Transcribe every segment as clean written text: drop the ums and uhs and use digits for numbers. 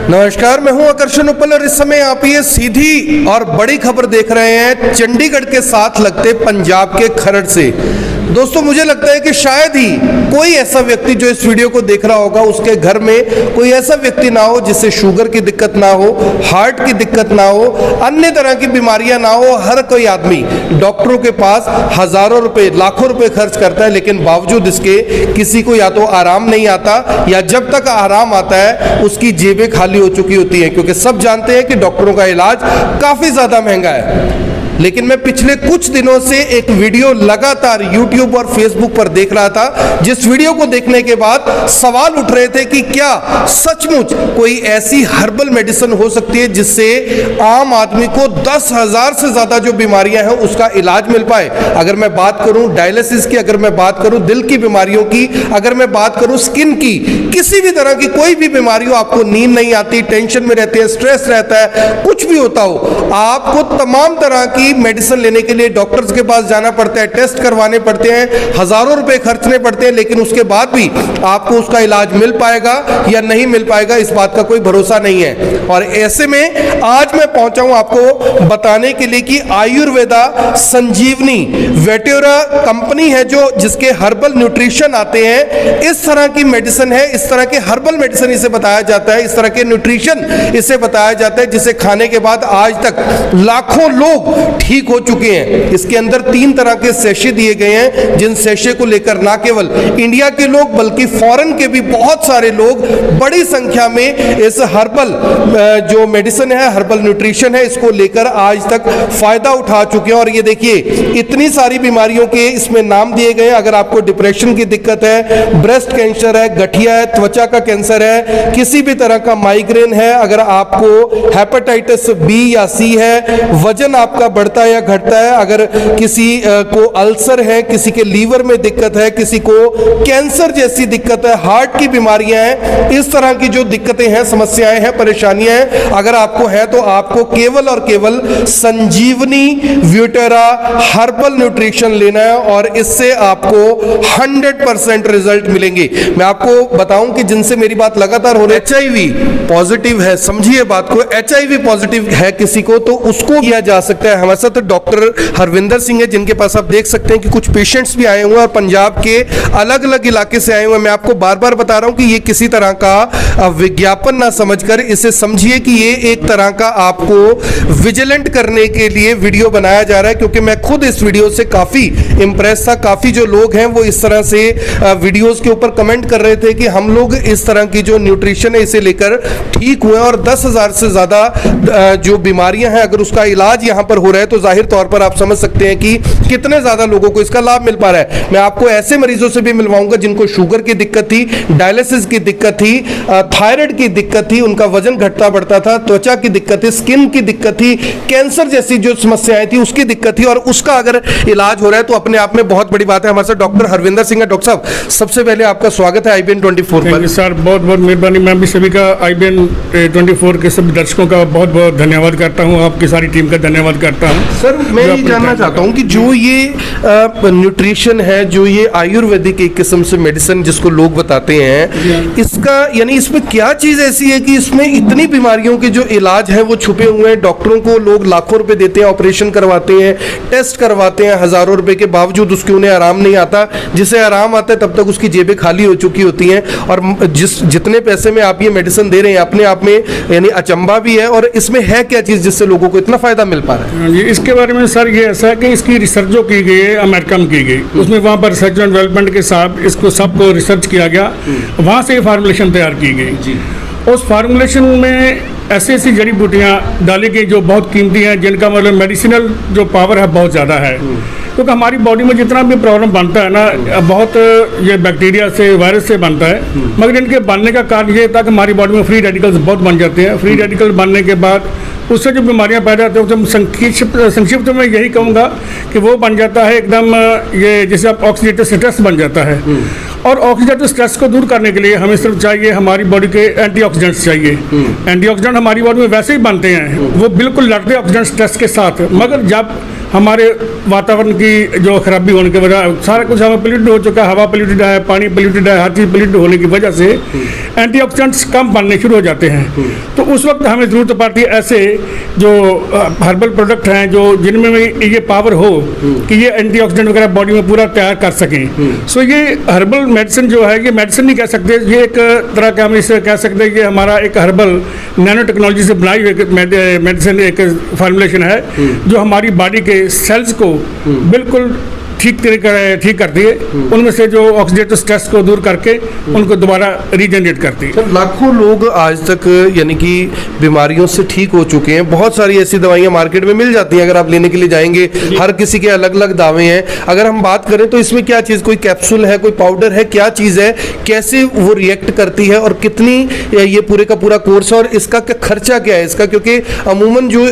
नमस्कार, मैं हूं आकर्षण उपल और इस समय आप ये सीधी और बड़ी खबर देख रहे हैं चंडीगढ़ के साथ लगते पंजाब के खरड़ से। दोस्तों, मुझे लगता है कि शायद ही कोई ऐसा व्यक्ति जो इस वीडियो को देख रहा होगा उसके घर में कोई ऐसा व्यक्ति ना हो जिससे शुगर की दिक्कत ना हो, हार्ट की दिक्कत ना हो, अन्य तरह की बीमारियां ना हो। हर कोई आदमी डॉक्टरों के पास हजारों रुपए, लाखों रुपए खर्च करता है, लेकिन बावजूद इसके किसी को या तो आराम नहीं आता या जब तक आराम आता है उसकी जेबें खाली हो चुकी होती हैं, क्योंकि सब जानते हैं कि डॉक्टरों का इलाज काफी ज्यादा महंगा है। लेकिन मैं पिछले कुछ दिनों से एक वीडियो लगातार YouTube और Facebook पर देख रहा था, जिस वीडियो को देखने के बाद सवाल उठ रहे थे कि क्या सचमुच कोई ऐसी हर्बल मेडिसिन हो सकती है जिससे आम आदमी को 10,000 से ज्यादा जो बीमारियां हैं उसका इलाज मिल पाए। अगर मैं बात करूं डायलिसिस की, अगर मैं बात करूं दिल की बीमारियों की, अगर मैं बात करूं स्किन की, किसी भी तरह की कोई भी बीमारी हो, आपको नींद नहीं आती, टेंशन में रहते हैं, स्ट्रेस रहता है, कुछ भी होता हो, आपको तमाम तरह की मेडिसिन लेने के लिए डॉक्टर्स के पास जाना पड़ता है, टेस्ट करवाने पड़ते हैं, हजारों रुपए खर्चने पड़ते हैं, लेकिन उसके बाद भी आपको उसका इलाज मिल पाएगा या नहीं मिल पाएगा इस बात का कोई भरोसा नहीं है। और ऐसे में आज मैं पहुंचा हूं आपको बताने के लिए कि आयुर्वेदा संजीवनी वेटेरा कंपनी है जो जिसके हर्बल न्यूट्रिशन आते हैं, इस तरह की मेडिसिन है, इस तरह के हर्बल मेडिसिन इसे बताया जाता है, इस तरह के न्यूट्रिशन इसे बताया जाता है, जिसे खाने के बाद आज तक लाखों लोग ठीक हो चुके हैं। इसके अंदर 3 तरह के सेशे दिए गए हैं, जिन सेशे को लेकर ना केवल इंडिया के लोग बल्कि फॉरेन के भी बहुत सारे लोग बड़ी संख्या में इस हर्बल जो मेडिसिन है, हर्बल न्यूट्रिशन है, इसको लेकर आज तक फायदा उठा चुके हैं। और ये देखिए, इतनी सारी बीमारियों के इसमें नाम दिए गए हैं। अगर आपको डिप्रेशन की दिक्कत है, ब्रेस्ट कैंसर है, गठिया है, त्वचा का कैंसर है, किसी भी तरह का माइग्रेन है, अगर आपको हेपेटाइटिस बी या सी है, वजन आपका बढ़ता है या घटता है, अगर किसी को अल्सर है, किसी के लीवर में दिक्कत है, किसी को कैंसर जैसी दिक्कत है, हार्ट की बीमारियां हैं, इस तरह की जो दिक्कतें हैं, समस्याएं हैं, परेशानियां हैं, अगर आपको है तो आपको केवल और केवल संजीवनी वेटेरा हर्बल न्यूट्रिशन लेना है और इससे आपको 100% रिजल्ट मिलेंगे। मैं आपको बताऊं कि जिनसे मेरी बात लगातार हो रही है, HIV पॉजिटिव है, समझिए बात को, HIV पॉजिटिव है किसी को तो उसको किया जा सकता है। हमारे साथ डॉक्टर हरविंदर सिंह है, जिनके पास आप देख सकते हैं कि कुछ पेशेंट्स भी आए हुए हैं और पंजाब के अलग अलग इलाके से आए हुए हैं। मैं आपको बार बार बता रहा हूं कि ये किसी तरह का विज्ञापन ना समझकर इसे समझिए कि ये एक तरह का आपको विजिलेंट करने के लिए वीडियो बनाया जा रहा है, क्योंकि मैं खुद इस वीडियो से काफी इंप्रेस था। काफी जो लोग हैं वो इस तरह से वीडियोस के ऊपर कमेंट कर रहे थे कि हम लोग इस तरह की जो न्यूट्रिशन है इसे लेकर ठीक हुए और 10,000 से ज्यादा जो बीमारियां हैं अगर उसका इलाज यहां पर हो रहा है तो जाहिर तौर पर आप समझ सकते हैं कि कितने ज्यादा लोगों को इसका लाभ मिल पा रहा है। मैं आपको ऐसे मरीजों से भी मिलवाऊंगा जिनको शुगर की दिक्कत थी, डायलिसिस की दिक्कत थी, थायराइड की दिक्कत थी, उनका वजन घटता बढ़ता था, त्वचा की दिक्कत थी, स्किन की दिक्कत थी, कैंसर जैसी जो समस्याएं थी उसकी दिक्कत थी, और उसका अगर इलाज हो रहा है तो अपने आप में बहुत बड़ी बात है। हमारे साथ डॉक्टर हरविंदर सिंह है। डॉक्टर साहब, सबसे पहले आपका स्वागत है IBN 24 पर। सर, बहुत बहुत मेहरबानी। मैं भी सभी का IBN 24 के सभी दर्शकों का बहुत बहुत धन्यवाद करता हूँ, आपकी सारी टीम का धन्यवाद करता हूँ। सर, मैं ये जानना चाहता हूँ कि जो ये न्यूट्रिशन है, जो ये आयुर्वेदिक एक किस्म से मेडिसिन जिसको लोग बताते हैं, इसका यानी इसमें क्या चीज ऐसी है कि इसमें इतनी बीमारियों के जो इलाज है वो छुपे हुए हैं? डॉक्टरों को लोग लाखों रुपए देते हैं, ऑपरेशन करवाते हैं, टेस्ट करवाते हैं, हजारों रुपए के बावजूद उसके उन्हें आराम नहीं आता। जिसे आराम आता है तब तक उसकी जेबें खाली हो चुकी होती हैं, और जितने पैसे में आप ये मेडिसिन दे रहे हैं अपने आप में यानी अचंभा भी है। और इसमें है क्या चीज जिससे लोगों को इतना फायदा मिल पा रहा है? इसके बारे में सर ये ऐसा है कि इसकी रिसर्च जो की गई है अमेरिका में की गई, उसमें वहाँ पर रिसर्च एंड डेवलपमेंट के साथ इसको सबको रिसर्च किया गया, वहाँ से फार्मूलेशन तैयार की गई। उस फार्मूलेशन में ऐसी ऐसी जड़ी बूटियाँ डाली गई जो बहुत कीमती हैं, जिनका मतलब मेडिसिनल जो पावर है बहुत ज़्यादा है। क्योंकि हमारी बॉडी में जितना भी प्रॉब्लम बनता है ना, बहुत ये बैक्टीरिया से, वायरस से बनता है, मगर इनके बनने का कारण ये था कि हमारी बॉडी में फ्री रेडिकल्स बहुत बन जाते हैं। फ्री रेडिकल बनने के बाद उससे जो बीमारियां पैदा होती हैं, उससे संक्षिप्त में यही कहूँगा कि वो बन जाता है एकदम ये जैसे आप ऑक्सीडेटिव स्ट्रेस बन जाता है। और ऑक्सीडेटिव स्ट्रेस को दूर करने के लिए हमें सिर्फ चाहिए हमारी बॉडी के एंटीऑक्सीडेंट्स चाहिए। एंटीऑक्सीडेंट हमारी बॉडी में वैसे ही बनते हैं, वो बिल्कुल लड़ते हैं ऑक्सीडेंट स्ट्रेस के साथ, मगर जब हमारे वातावरण की जो खराबी होने की वजह, सारा कुछ हमें पोल्यूटेड हो चुका है, हवा पोल्यूटेड है, पानी पोल्यूटेड है, हर चीज़ पोल्यूटेड होने की वजह से एंटीऑक्सीडेंट्स कम बनने शुरू हो जाते हैं। तो उस वक्त हमें ज़रूरत पड़ती है ऐसे जो हर्बल प्रोडक्ट हैं जो जिनमें ये पावर हो कि ये एंटीऑक्सीडेंट वगैरह बॉडी में पूरा तैयार कर सकें। सो ये हर्बल मेडिसिन जो है, ये मेडिसिन नहीं कह सकते, ये एक तरह का हम इसे कह सकते हैं कि हमारा एक हर्बल नैनो टेक्नोलॉजी से बनाई हुई मेडिसिन एक फार्मूलेशन है जो हमारी बॉडी के सेल्स को बिल्कुल ठीक करती है, उनमें से जो ऑक्सीडेटिव स्ट्रेस को दूर करके उनको दोबारा रीजनरेट करती है। सर, लाखों लोग आज तक यानी कि बीमारियों से ठीक हो चुके हैं। बहुत सारी ऐसी दवाइयां मार्केट में मिल जाती हैं, अगर आप लेने के लिए जाएंगे, हर किसी के अलग अलग दावे हैं। अगर हम बात करें तो इसमें क्या चीज़, कोई कैप्सूल है, कोई पाउडर है, क्या चीज़ है, कैसे वो रिएक्ट करती है और कितनी ये पूरे का पूरा कोर्स है और इसका क्या खर्चा क्या है इसका? क्योंकि अमूमन जो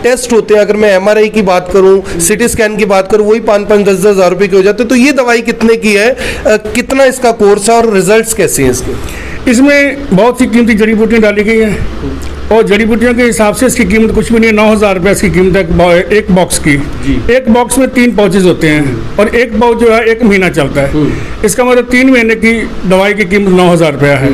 टेस्ट होते हैं, अगर मैं MRI की बात करूँ, CT स्कैन की बात करूँ, वही 5-10 हज़ार रुपए के हो जाते हैं। तो ये दवाई कितने की है, कितना इसका कोर्स है और रिजल्ट्स कैसे हैं इसके? इसमें बहुत सी कीमती जड़ी बूटियाँ डाली गई हैं और जड़ी बूटियों के हिसाब से इसकी कीमत कुछ भी नहीं है। 9,000 रुपये इसकी कीमत है एक बॉक्स की। एक बॉक्स में 3 पाउचेज होते हैं और एक पाउच जो है 1 महीना चलता है। इसका मतलब 3 महीने की दवाई की कीमत 9,000 रुपया है।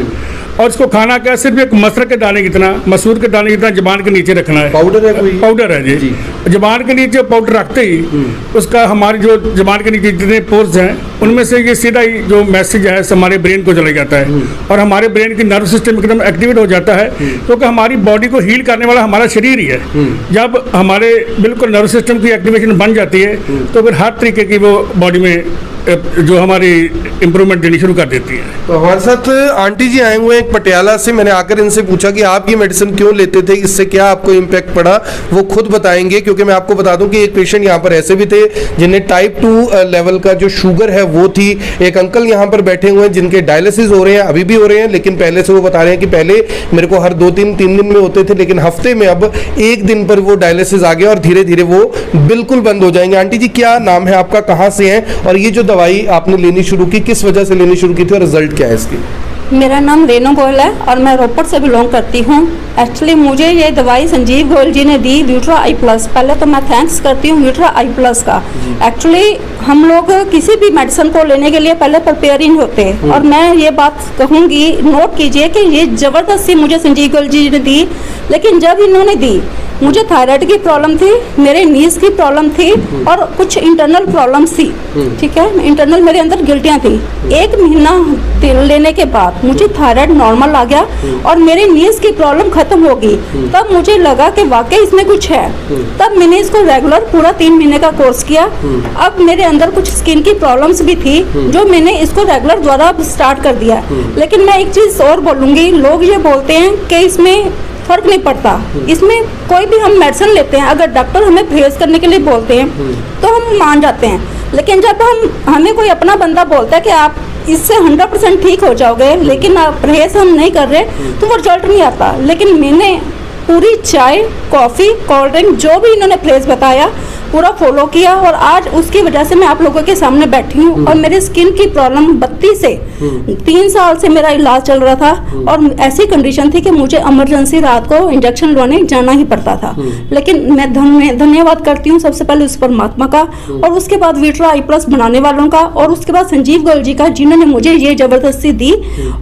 और इसको खाना क्या, सिर्फ एक मसर के दाने कितना, मसूर के दाने कितना जबान के नीचे रखना है। पाउडर है कोई? पाउडर है जी। जबान के नीचे पाउडर रखते ही उसका हमारी जो जबान के नीचे जितने पोर्स हैं उनमें से ये सीधा ही जो मैसेज है हमारे ब्रेन को चला जाता है और हमारे ब्रेन की नर्व सिस्टम एकदम एक्टिवेट हो जाता है, क्योंकि हमारी बॉडी को हील करने वाला हमारा शरीर ही है। जब हमारे बिल्कुल नर्व सिस्टम की एक्टिवेशन बन जाती है तो फिर हर तरीके की वो बॉडी में जो हमारी इम्प्रूवमेंट देनी शुरू कर देती है। तो हमारे साथ आंटी जी आए हुए हैं पटियाला से। मैंने आकर इनसे पूछा कि आप ये मेडिसिन क्यों लेते थे, इससे क्या आपको इम्पैक्ट पड़ा, वो खुद बताएंगे। क्योंकि मैं आपको बता दूं कि एक पेशेंट यहाँ पर ऐसे भी थे जिन्हें टाइप 2 लेवल का जो शुगर है वो थी। एक अंकल यहाँ पर बैठे हुए हैं जिनके डायलिसिस हो रहे हैं, अभी भी हो रहे हैं, लेकिन पहले से वो बता रहे हैं कि पहले मेरे को हर 2-3 दिन में होते थे, लेकिन हफ्ते में अब 1 दिन पर वो डायलिसिस आ गया और धीरे धीरे वो बिल्कुल बंद हो जाएंगे। आंटी जी, क्या नाम है आपका, कहाँ से हैं और ये जो दवाई आपने लेनी शुरू की, किस वजह से लेनी शुरू की थी और रिजल्ट क्या है इसकी? मेरा नाम रेनू गोयल है और मैं रोपड़ से बिलोंग करती हूँ। एक्चुअली मुझे ये दवाई संजीव गोयल जी ने दी, व्यूट्रा आई प्लस। पहले तो मैं थैंक्स करती हूँ व्यूट्रा आई प्लस का। एक्चुअली हम लोग किसी भी मेडिसिन को लेने के लिए पहले प्रिपेयरिंग होते हैं और मैं ये बात कहूँगी, नोट कीजिए कि ये ज़बरदस्ती मुझे संजीव गोयल जी ने दी। लेकिन जब इन्होंने दी, मुझे थायराइड की प्रॉब्लम थी, मेरे नीज की प्रॉब्लम थी और कुछ इंटरनल प्रॉब्लम्स थी। ठीक है, इंटरनल मेरे अंदर गिल्टियाँ थी। 1 महीना लेने के बाद मुझे थायराइड नॉर्मल आ गया और मेरे नीज की प्रॉब्लम खत्म हो गई। तब मुझे लगा कि वाकई इसमें कुछ है। तब मैंने इसको रेगुलर पूरा 3 महीने का कोर्स किया। अब मेरे अंदर कुछ स्किन की प्रॉब्लम्स भी थी जो मैंने इसको रेगुलर द्वारा स्टार्ट कर दिया। लेकिन मैं एक चीज़ और बोलूँगी, लोग ये बोलते हैं कि इसमें फर्क नहीं पड़ता। इसमें कोई भी हम मेडिसिन लेते हैं, अगर डॉक्टर हमें परहेज करने के लिए बोलते हैं तो हम मान जाते हैं। लेकिन जब हमें कोई अपना बंदा बोलता है कि आप इससे 100% ठीक हो जाओगे, लेकिन आप परहेज हम नहीं कर रहे, तो वो रिजल्ट नहीं आता। लेकिन मैंने पूरी चाय, कॉफ़ी, कोल्ड ड्रिंक, जो भी इन्होंने परहेज बताया पूरा फॉलो किया और आज उसकी वजह से मैं आप लोगों के सामने बैठी हूँ। और मेरी स्किन की प्रॉब्लम 32 से 3 साल से मेरा इलाज चल रहा था और ऐसी कंडीशन थी कि मुझे इमरजेंसी रात को इंजेक्शन लेने जाना ही पड़ता था। लेकिन मैं धन्यवाद करती हूँ सबसे पहले उस परमात्मा का और उसके बाद व्यूट्रा आई प्लस बनाने वालों का और उसके बाद संजीव गोयल जी का, जिन्होंने मुझे ये ज़बरदस्ती दी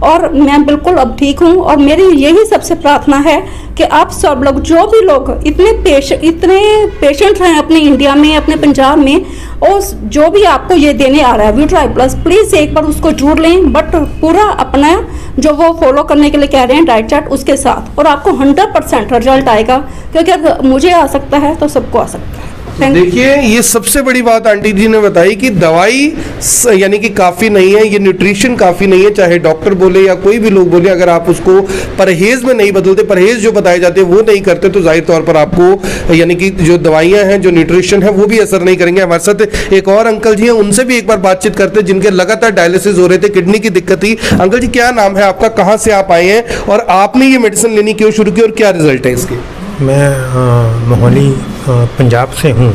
और मैं बिल्कुल अब ठीक हूँ। और मेरी यही सबसे प्रार्थना है कि आप सब लोग, जो भी लोग इतने पेशेंट हैं अपने इंडिया में, अपने पंजाब में, और जो भी आपको ये देने आ रहा है व्यूट्रा आई प्लस, प्लीज़ एक बार उसको जरूर लें, बट पूरा अपना जो वो फॉलो करने के लिए कह रहे हैं डाइट चार्ट उसके साथ, और आपको 100% रिजल्ट आएगा। क्योंकि अगर मुझे आ सकता है तो सबको आ सकता है। देखिए, ये सबसे बड़ी बात आंटी जी ने बताई कि दवाई यानी कि काफ़ी नहीं है, ये न्यूट्रिशन काफ़ी नहीं है, चाहे डॉक्टर बोले या कोई भी लोग बोले, अगर आप उसको परहेज में नहीं बदलते, परहेज जो बताए जाते हैं वो नहीं करते, तो जाहिर तौर पर आपको यानी कि जो दवाइयाँ हैं, जो न्यूट्रिशन है, वो भी असर नहीं करेंगे। हमारे साथ एक और अंकल जी हैं, उनसे भी एक बार बातचीत करते हैं, जिनके लगातार डायलिसिस हो रहे थे, किडनी की दिक्कत थी। अंकल जी, क्या नाम है आपका, कहाँ से आप आए हैं और आपने ये मेडिसिन लेनी क्यों शुरू की और क्या रिजल्ट है इसके? मैं मोहाली पंजाब से हूँ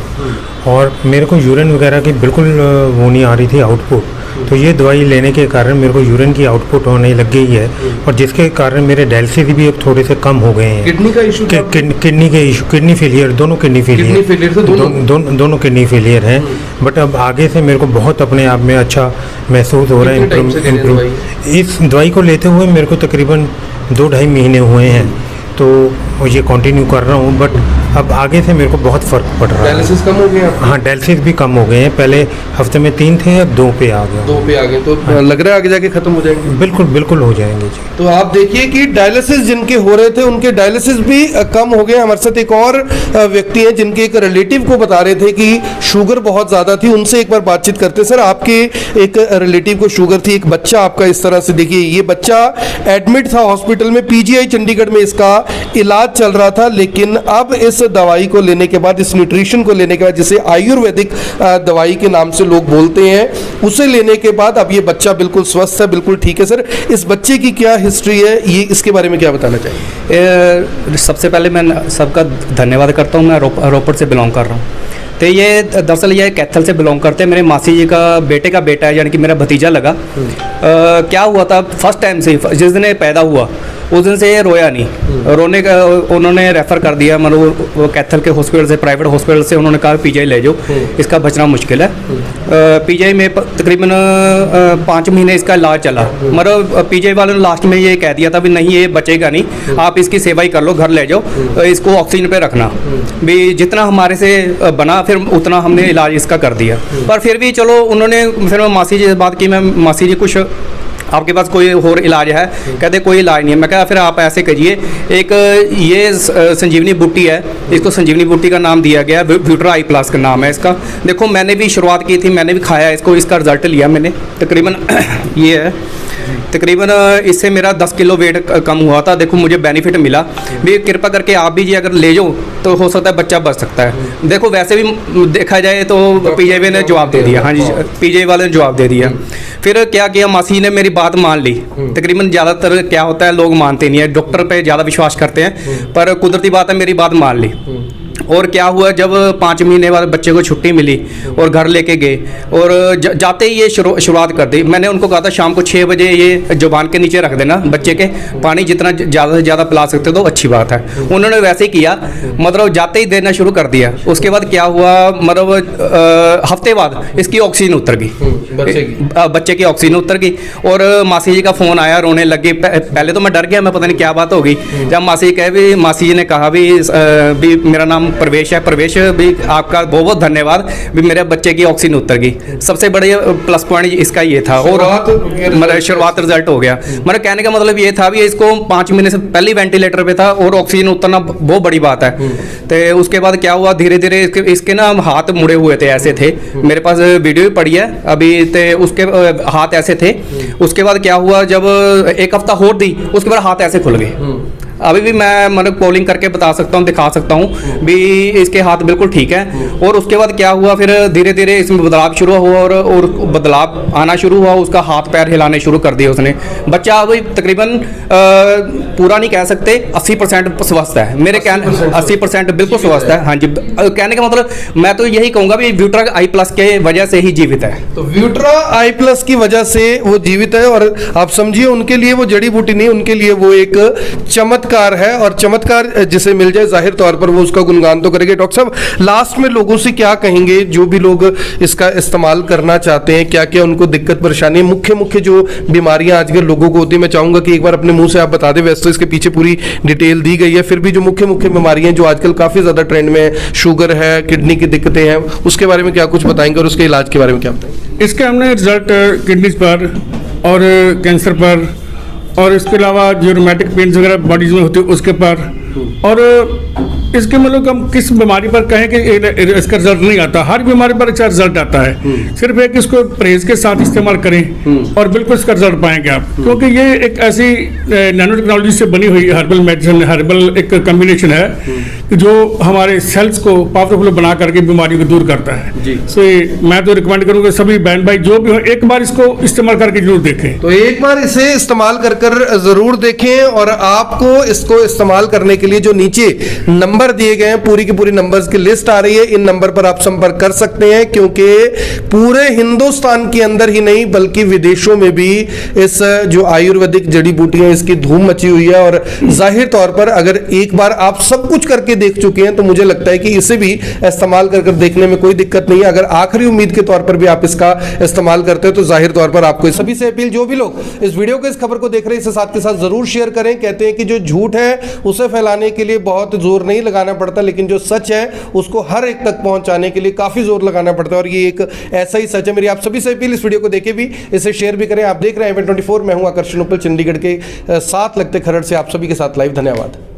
और मेरे को यूरिन वगैरह की बिल्कुल वो नहीं आ रही थी आउटपुट, तो ये दवाई लेने के कारण मेरे को यूरिन की आउटपुट होने लग गई है, और जिसके कारण मेरे डायलिसिस भी अब थोड़े से कम हो गए हैं। किडनी का इशू, किडनी के इशू, किडनी फेलियर, दोनों किडनी फेलियर, दोनों किडनी फेलियर हैं। बट अब आगे से मेरे को बहुत अपने आप में अच्छा महसूस हो रहा है। इम्प्रूव इस दवाई को लेते हुए मेरे को तकरीबन 2-2.5 महीने हुए हैं, तो ये कंटिन्यू कर रहा हूँ। बट अब आगे से मेरे को बहुत फ़र्क पड़ रहा है। डायलिसिस कम हो गए हैं? हाँ, डायलिसिस भी कम हो गए हैं। पहले हफ्ते में 3 थे, अब 2 पे आ गए। 2 पे आ गए, तो लग रहा है आगे जाके खत्म हो जाएंगे? बिल्कुल बिल्कुल हो जाएंगे जी। तो आप देखिए कि डायलिसिस जिनके हो रहे थे उनके डायलिसिस भी कम हो गए। हमारे साथ एक और व्यक्ति हैं जिनके एक रिलेटिव को बता रहे थे कि शुगर बहुत ज़्यादा थी। उनसे एक बार बातचीत करते। सर, आपके एक रिलेटिव को शुगर थी, एक बच्चा आपका इस तरह से, देखिए ये बच्चा एडमिट था हॉस्पिटल में, पीजीआई चंडीगढ़ में इसका इलाज चल रहा था। लेकिन अब इस दवाई को लेने के बाद, इस न्यूट्रिशन को लेने के बाद, जिसे आयुर्वेदिक दवाई के नाम से लोग बोलते हैं, उसे लेने के बाद अब ये बच्चा बिल्कुल स्वस्थ है, बिल्कुल ठीक है। सर, इस बच्चे की क्या हिस्ट्री है, ये इसके बारे में क्या बताना चाहिए? सबसे पहले मैं सबका धन्यवाद करता हूँ। मैं रोपड़ से बिलोंग कर रहा हूँ। तो ये दरअसल ये कैथल से बिलोंग करते हैं। मेरे मासी जी का बेटा है, यानी कि मेरा भतीजा लगा। क्या हुआ था, फर्स्ट टाइम से जिस दिन ये पैदा हुआ उस दिन से ये रोया नहीं। रोने का उन्होंने रेफ़र कर दिया, मतलब वो कैथल के हॉस्पिटल से, प्राइवेट हॉस्पिटल से उन्होंने कहा पीजीआई ले जाओ, इसका बचना मुश्किल है। पीजीआई में तकरीबन 5 महीने इसका इलाज चला। मतलब पीजीआई वालों ने लास्ट में ये कह दिया था भी नहीं, ये बचेगा नहीं, आप इसकी सेवा ही कर लो, घर ले जाओ, इसको ऑक्सीजन पे रखना। भी जितना हमारे से बना फिर उतना हमने इलाज इसका कर दिया। पर फिर भी चलो उन्होंने, फिर मैं मासी जी से बात की, मैं मासी जी कुछ आपके पास कोई और इलाज है? कहते कोई इलाज नहीं है। मैं कहा फिर आप ऐसे करिए, एक ये संजीवनी बूटी है, इसको संजीवनी बूटी का नाम दिया गया, व्यूट्रा आई प्लस का नाम है इसका। देखो मैंने भी शुरुआत की थी, मैंने भी खाया इसको, इसका रिजल्ट लिया मैंने। तकरीबन ये है, तकरीबन इससे मेरा 10 किलो वेट कम हुआ था। देखो मुझे बेनिफिट मिला। भी कृपा करके आप भी जी अगर ले जाओ तो हो सकता है बच्चा बच सकता है। देखो वैसे भी देखा जाए तो पीजीआई ने जवाब दे दिया। हाँ जी, पीजीआई वाले ने जवाब दे दिया। फिर क्या किया, मासी ने मेरी बात मान ली। तकरीबन ज़्यादातर क्या होता है, लोग मानते नहीं है, डॉक्टर पे ज़्यादा विश्वास करते हैं, पर कुदरती बात है मेरी बात मान ली। और क्या हुआ, जब 5 महीने बाद बच्चे को छुट्टी मिली और घर लेके गए, और जाते ही ये शुरुआत कर दी। मैंने उनको कहा था शाम को 6 बजे ये जुबान के नीचे रख देना बच्चे के, पानी जितना ज़्यादा से ज़्यादा पिला सकते तो अच्छी बात है। उन्होंने वैसे ही किया, मतलब जाते ही देना शुरू कर दिया। उसके बाद क्या हुआ, मतलब हफ्ते बाद इसकी ऑक्सीजन उतर गई, बच्चे की ऑक्सीजन उतर गई। और मासी जी का फ़ोन आया, रोने लगे। पहले तो मैं डर गया, मैं पता नहीं क्या बात हो गई। जब मासी जी कहे भी, मासी जी ने कहा भी मेरा नाम प्रवेश है, प्रवेश भी आपका बहुत बहुत धन्यवाद, भी मेरे बच्चे की ऑक्सीजन उतर गई। सबसे बड़े प्लस पॉइंट इसका ये था। और मतलब शुरुआत रिजल्ट हो गया। मेरा कहने का मतलब ये था भी इसको 5 महीने से पहले वेंटिलेटर पे था और ऑक्सीजन उतरना बहुत बड़ी बात है। तो उसके बाद क्या हुआ, धीरे धीरे इसके ना हाथ मुड़े हुए थे, ऐसे थे। मेरे पास वीडियो भी पड़ी है अभी, तो उसके हाथ ऐसे थे। उसके बाद क्या हुआ, जब 1 हफ्ता होड़ दी, उसके बाद हाथ ऐसे खुल गए। अभी भी मैं मतलब कॉलिंग करके बता सकता हूँ, दिखा सकता हूँ भी इसके हाथ बिल्कुल ठीक है। और उसके बाद क्या हुआ, फिर धीरे धीरे इसमें बदलाव शुरू हुआ और बदलाव आना शुरू हुआ। उसका हाथ पैर हिलाने शुरू कर दिए उसने। बच्चा अभी तकरीबन पूरा नहीं कह सकते, 80% स्वस्थ है। मेरे कहने 80% बिल्कुल स्वस्थ है। हाँ जी, कहने का मतलब मैं तो यही कहूँगा भी व्यूट्रा आई प्लस के वजह से ही जीवित है। तो व्यूट्रा आई प्लस की वजह से वो जीवित है। और आप समझिए उनके लिए वो जड़ी बूटी नहीं, उनके लिए वो एक चमत्कार है। और चमत्कार जिसे मिल जाए जाहिर तौर पर वो उसका गुणगान तो करेंगे। डॉक्टर साहब, लास्ट में लोगों से क्या कहेंगे जो भी लोग इसका इस्तेमाल करना चाहते हैं, क्या क्या उनको दिक्कत परेशानी, मुख्य जो बीमारियां आजकल लोगों को होती है? मैं चाहूंगा कि एक बार अपने मुंह से आप बता दें, वैसे तो इसके पीछे पूरी डिटेल दी गई है, फिर भी जो मुख्य बीमारियां जो आजकल काफी ज्यादा ट्रेंड में है, शुगर है, किडनी की दिक्कतें हैं, उसके बारे में क्या कुछ बताएंगे और उसके इलाज के बारे में क्या बताएंगे? इसके हमने रिजल्ट किडनीज पर और कैंसर पर, और इसके अलावा जो रोमेटिक पेन्स वगैरह बॉडीज में होती है उसके पर, और इसके मतलब हम किस बीमारी पर कहें कि इसका रिजल्ट नहीं आता, हर बीमारी पर अच्छा रिजल्ट आता है। सिर्फ एक इसको परहेज के साथ इस्तेमाल करें और बिल्कुल इसका रिजल्ट पाएंगे आप। क्योंकि ये एक ऐसी नैनो टेक्नोलॉजी से बनी हुई हर्बल मेडिसिन, हर्बल एक कम्बिनेशन है जो हमारे सेल्स को पावरफुल बना करके बीमारियों को दूर करता है। सो मैं तो रिकमेंड करूँगा सभी बहन भाई जो भी हो, एक बार इसको इस्तेमाल करके जरूर देखें। तो एक बार इसे इस्तेमाल कर जरूर देखें। और आपको इसको इस्तेमाल करने के लिए जो नीचे नंबर नंबर दिए गए हैं, पूरी की पूरी नंबर्स की लिस्ट आ रही है, इन नंबर पर आप संपर्क कर सकते हैं, क्योंकि पूरे हिंदुस्तान के अंदर ही नहीं बल्कि विदेशों में भी इस जो आयुर्वेदिक जड़ी बूटियां इसकी धूम मची हुई है। और जाहिर तौर पर अगर एक बार आप सब कुछ करके देख चुके हैं तो मुझे लगता है कि इसे भी इस्तेमाल कर देखने में कोई दिक्कत नहीं है। अगर आखिरी उम्मीद के तौर पर भी आप इसका इस्तेमाल करते हो तो जाहिर तौर पर आपको सभी से अपील, जो भी लोग इस वीडियो को, इस खबर को देख रहे हैं, इसे साथ के साथ जरूर शेयर करें। कहते हैं कि जो झूठ है उसे फैलाने के लिए बहुत जोर नहीं लगाना पड़ता, लेकिन जो सच है उसको हर एक तक पहुंचाने के लिए काफी जोर लगाना पड़ता है, और ये एक ऐसा ही सच है। मेरी आप सभी से अपील, इस वीडियो को देखे भी, इसे शेयर भी करें। आप देख रहे हैं Event 24, मैं हूं आकर्षण उपल, चंडीगढ़ के साथ लगते खरड़ से आप सभी के साथ लाइव। धन्यवाद।